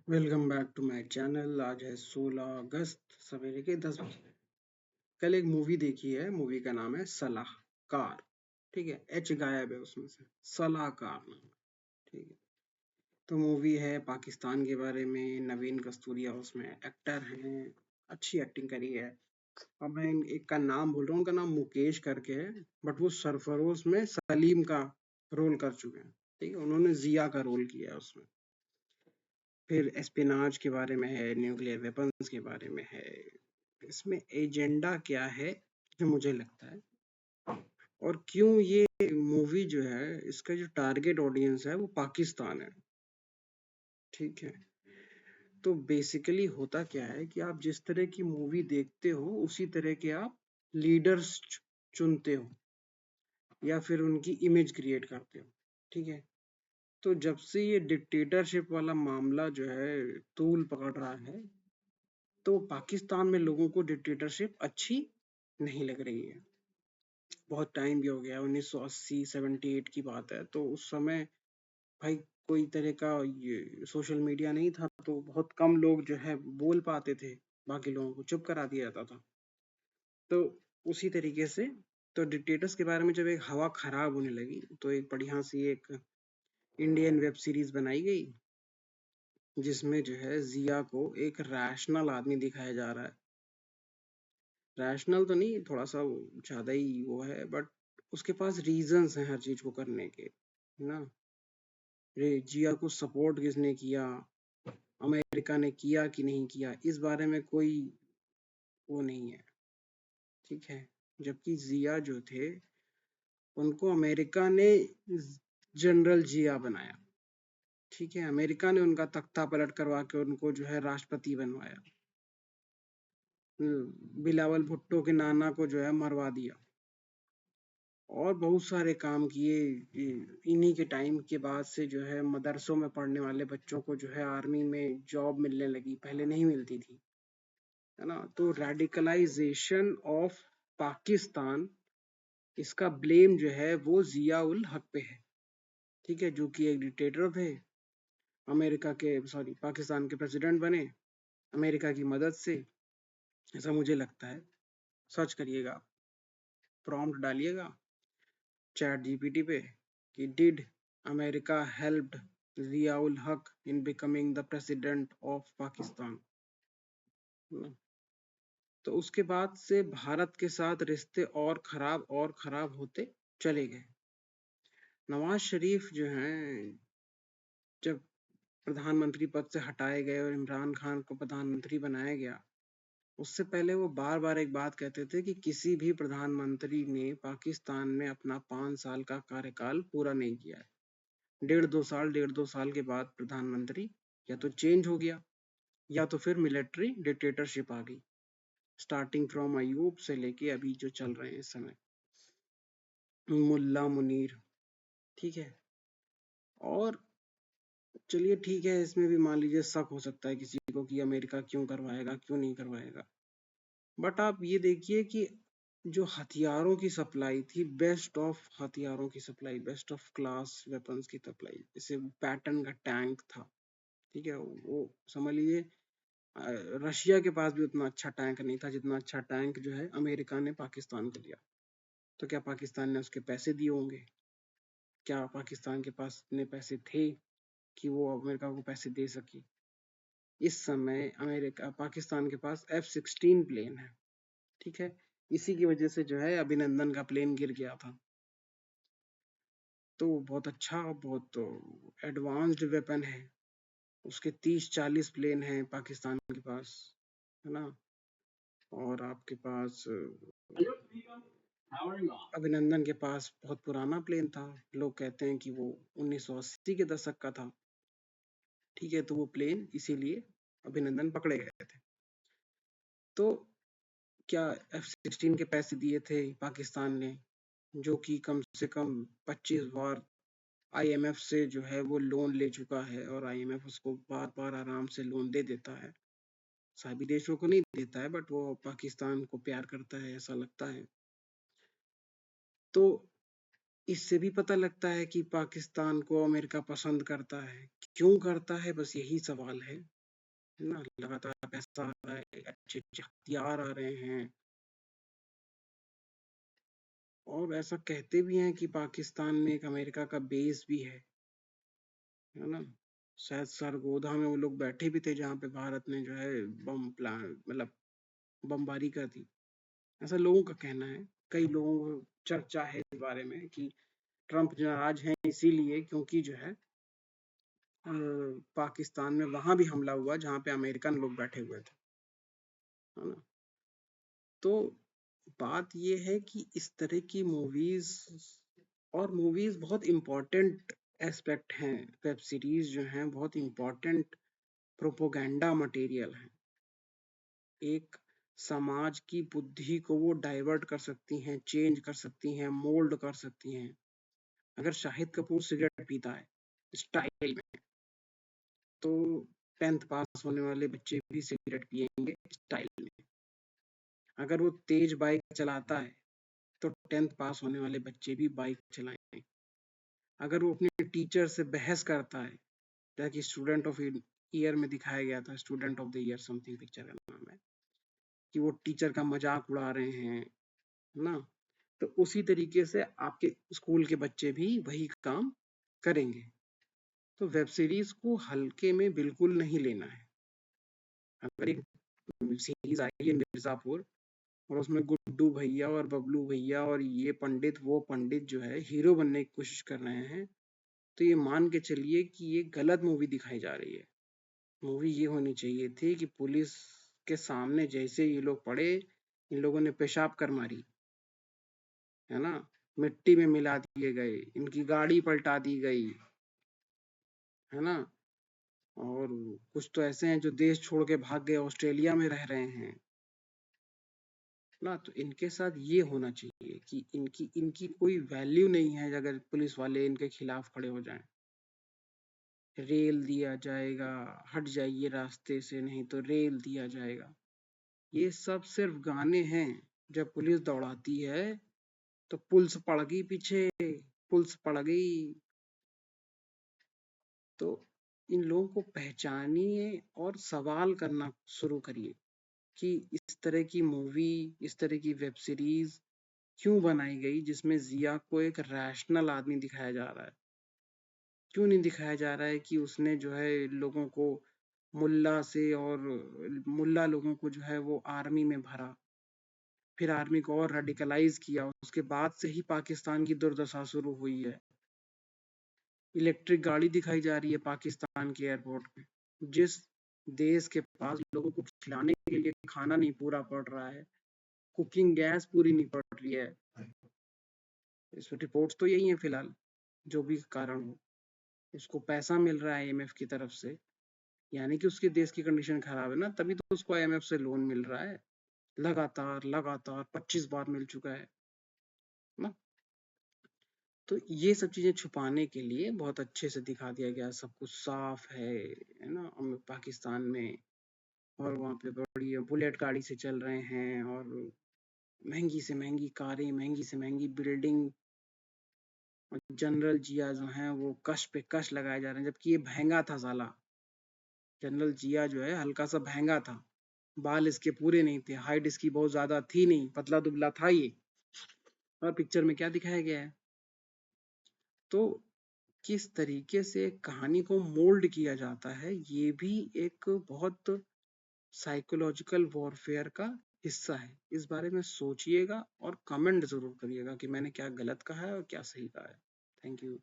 Welcome back to my channel. आज है 16 अगस्त सवेरे के 10 बजे। कल एक मूवी देखी है, मूवी का नाम है सलाहकार। ठीक है, एच गायब है उसमें से, सलाहकार नाम है। ठीक है, तो मूवी है पाकिस्तान के बारे में। नवीन कस्तूरिया उसमें एक्टर हैं, अच्छी एक्टिंग करी है। अब मैं एक का नाम बोल रहा हूँ, उनका नाम मुकेश करके है, बट वो सरफरोश में सलीम का रोल कर चुके हैं। ठीक है, उन्होंने जिया का रोल किया है उसमें। फिर एस्पिनाज के बारे में है, न्यूक्लियर वेपन्स के बारे में है। इसमें एजेंडा क्या है जो मुझे लगता है, और क्यों ये मूवी जो है, इसका जो टारगेट ऑडियंस है वो पाकिस्तान है। ठीक है, तो बेसिकली होता क्या है कि आप जिस तरह की मूवी देखते हो उसी तरह के आप लीडर्स चुनते हो या फिर उनकी इमेज क्रिएट करते हो। ठीक है, तो जब से ये डिक्टेटरशिप वाला मामला जो है तूल पकड़ रहा है, तो पाकिस्तान में लोगों को डिक्टेटरशिप अच्छी नहीं लग रही है। बहुत टाइम भी हो गया, 1980-78 की बात है। तो उस समय भाई कोई तरह का ये सोशल मीडिया नहीं था, तो बहुत कम लोग जो है बोल पाते थे, बाकी लोगों को चुप करा दिया जाता था। तो उसी तरीके से तो डिक्टेटर्स के बारे में जब एक हवा खराब होने लगी, तो एक बढ़िया सी एक इंडियन वेब सीरीज बनाई गई, जिसमें जो है जिया को एक रैशनल आदमी दिखाया जा रहा है। रैशनल तो नहीं, थोड़ा सा ज्यादा ही वो है, बट उसके पास रीजंस हैं हर चीज को करने के, है ना। जिया को सपोर्ट किसने किया, अमेरिका ने किया कि नहीं किया, इस बारे में कोई वो नहीं है। ठीक है, जबकि जिया जो थे उनको अमेरिका ने जनरल जिया बनाया। ठीक है, अमेरिका ने उनका तख्ता पलट करवा के उनको जो है राष्ट्रपति बनवाया। बिलावल भुट्टो के नाना को जो है मरवा दिया, और बहुत सारे काम किए। इन्हीं के टाइम के बाद से जो है मदरसों में पढ़ने वाले बच्चों को जो है आर्मी में जॉब मिलने लगी, पहले नहीं मिलती थी, है ना। तो रेडिकलाइजेशन ऑफ पाकिस्तान, इसका ब्लेम जो है वो जिया उल हक पे है। ठीक है, जो कि एक डिक्टेटर थे, अमेरिका के सॉरी पाकिस्तान के प्रेसिडेंट बने अमेरिका की मदद से, ऐसा मुझे लगता है। सर्च करिएगा, प्रॉम्प्ट डालिएगा चैट जीपीटी पे कि डिड अमेरिका हेल्प्ड जियाउल हक in becoming the president of Pakistan. तो उसके बाद से भारत के साथ रिश्ते और खराब होते चले गए। नवाज शरीफ जो हैं, जब प्रधानमंत्री पद से हटाए गए और इमरान खान को प्रधानमंत्री बनाया गया, उससे पहले वो बार बार एक बात कहते थे कि किसी भी प्रधानमंत्री ने पाकिस्तान में अपना 5 साल का कार्यकाल पूरा नहीं किया है। डेढ़ दो साल के बाद प्रधानमंत्री या तो चेंज हो गया, या तो फिर मिलिट्री डिक्टेटरशिप आ गई, स्टार्टिंग फ्रॉम अयूब से लेके अभी जो चल रहे हैं इस समय मुल्ला मुनीर। ठीक है, और चलिए ठीक है, इसमें भी मान लीजिए शक हो सकता है किसी को कि अमेरिका क्यों करवाएगा, क्यों नहीं करवाएगा। बट आप ये देखिए कि जो हथियारों की सप्लाई थी, बेस्ट ऑफ हथियारों की supply, best of class weapons की सप्लाई, जैसे पैटर्न का टैंक था। ठीक है, वो समझ लीजिए रशिया के पास भी उतना अच्छा टैंक नहीं था जितना अच्छा टैंक जो है अमेरिका ने पाकिस्तान को दिया। तो क्या पाकिस्तान ने उसके पैसे दिए होंगे? क्या पाकिस्तान के पास इतने पैसे थे कि वो अमेरिका को पैसे दे सके? इस समय अमेरिका पाकिस्तान के पास F-16 प्लेन है। ठीक है, इसी की वजह से जो है अभिनंदन का प्लेन गिर गया था। तो बहुत अच्छा, बहुत एडवांस्ड वेपन है, उसके 30-40 प्लेन हैं पाकिस्तान के पास, है ना। और आपके पास अभिनंदन के पास बहुत पुराना प्लेन था, लोग कहते हैं कि वो 1980 के दशक का था। ठीक है, तो वो प्लेन इसीलिए अभिनंदन पकड़े गए थे। तो क्या F-16 के पैसे दिए थे पाकिस्तान ने, जो कि कम से कम 25 बार IMF से जो है वो लोन ले चुका है, और IMF उसको बार बार आराम से लोन दे देता है। सभी देशों को नहीं देता है, बट वो पाकिस्तान को प्यार करता है ऐसा लगता है। तो इससे भी पता लगता है कि पाकिस्तान को अमेरिका पसंद करता है। क्यों करता है, बस यही सवाल है। ना, लगातार पैसा आ रहा है, अच्छे-अच्छे हथियार आ रहे हैं, और ऐसा कहते भी हैं कि पाकिस्तान में एक अमेरिका का बेस भी है ना? शायद सरगोधा में वो लोग बैठे भी थे जहाँ पे भारत ने जो है बम प्लान मतलब बमबारी कर दी। ऐसा लोगों का कहना है। कई लोगों को चर्चा है इस बारे में कि ट्रंप नाराज हैं इसीलिए क्योंकि जो है पाकिस्तान में वहां भी हमला हुआ जहाँ पे अमेरिकन लोग बैठे हुए थे, है ना? तो बात ये है कि इस तरह की मूवीज, और मूवीज बहुत इम्पोर्टेंट एस्पेक्ट हैं, वेब सीरीज जो हैं बहुत इम्पोर्टेंट प्रोपोगेंडा मटेरियल है। एक समाज की बुद्धि को वो डाइवर्ट कर सकती हैं, चेंज कर सकती हैं, मोल्ड कर सकती हैं। अगर शाहिद कपूर सिगरेट पीता है स्टाइल में, तो 10th पास होने वाले बच्चे भी सिगरेट पिएंगे स्टाइल में। अगर वो तेज बाइक चलाता है तो 10th पास होने वाले बच्चे भी बाइक चलाएंगे। अगर वो अपने टीचर से बहस करता है, जैसा कि स्टूडेंट ऑफ ईयर में दिखाया गया था, student of the year something picture का नाम है, कि वो टीचर का मजाक उड़ा रहे हैं ना, तो उसी तरीके से आपके स्कूल के बच्चे भी वही काम करेंगे। तो वेब सीरीज को हल्के में बिल्कुल नहीं लेना है। अगर एक सीरीज आई है मिर्जापुर, और उसमें गुड्डू भैया और बबलू भैया और ये पंडित वो पंडित जो है हीरो बनने की कोशिश कर रहे हैं, तो ये मान के चलिए कि ये गलत मूवी दिखाई जा रही है। मूवी ये होनी चाहिए थी कि पुलिस के सामने जैसे ये लोग पड़े, इन लोगों ने पेशाब कर मारी, है ना, मिट्टी में मिला दिए गए, इनकी गाड़ी पलटा दी गई, है ना, और कुछ तो ऐसे हैं जो देश छोड़ के भाग गए, ऑस्ट्रेलिया में रह रहे हैं ना। तो इनके साथ ये होना चाहिए कि इनकी इनकी कोई वैल्यू नहीं है अगर पुलिस वाले इनके खिलाफ खड़े हो जाएं। रेल दिया जाएगा, हट जाइए रास्ते से नहीं तो रेल दिया जाएगा, ये सब सिर्फ गाने हैं। जब पुलिस दौड़ाती है तो पुलिस पड़ गई पीछे, पुलिस पड़ गई। तो इन लोगों को पहचानिए और सवाल करना शुरू करिए कि इस तरह की मूवी, इस तरह की वेब सीरीज क्यों बनाई गई जिसमें जिया को एक रैशनल आदमी दिखाया जा रहा है। क्यों नहीं दिखाया जा रहा है कि उसने जो है लोगों को मुल्ला से, और मुल्ला लोगों को जो है वो आर्मी में भरा, फिर आर्मी को और रेडिकलाइज किया, उसके बाद से ही पाकिस्तान की दुर्दशा शुरू हुई है। इलेक्ट्रिक गाड़ी दिखाई जा रही है पाकिस्तान के एयरपोर्ट में। जिस देश के पास लोगों को खिलाने के लिए खाना नहीं पूरा पड़ रहा है, कुकिंग गैस पूरी नहीं पड़ रही है, इस रिपोर्ट्स तो यही है फिलहाल, जो भी कारण हो, उसको पैसा मिल रहा है आईएमएफ की तरफ से, यानी कि उसके देश की कंडीशन खराब है ना, तभी तो उसको आईएमएफ से लोन मिल रहा है लगातार लगातार 25 बार मिल चुका है ना। तो ये सब चीजें छुपाने के लिए बहुत अच्छे से दिखा दिया गया, सब कुछ साफ है ना, पाकिस्तान में। और वहाँ पे बड़ी बुलेट गाड़ी से चल रहे हैं, और महंगी से महंगी कारें, महंगी से महंगी बिल्डिंग, और जनरल जिया जो हैं वो कश पे कश लगाए जा रहे हैं, जबकि ये महंगा था साला। जनरल जिया जो है हल्का सा महंगा था, बाल इसके पूरे नहीं थे, हाइट इसकी बहुत ज्यादा थी नहीं, पतला दुबला था ये। और पिक्चर में क्या दिखाया गया है, तो किस तरीके से कहानी को मोल्ड किया जाता है, ये भी एक बहुत साइकोलॉजिकल वॉरफेयर का हिस्सा है। इस बारे में सोचिएगा और कमेंट जरूर करिएगा कि मैंने क्या गलत कहा है और क्या सही कहा है। Thank you.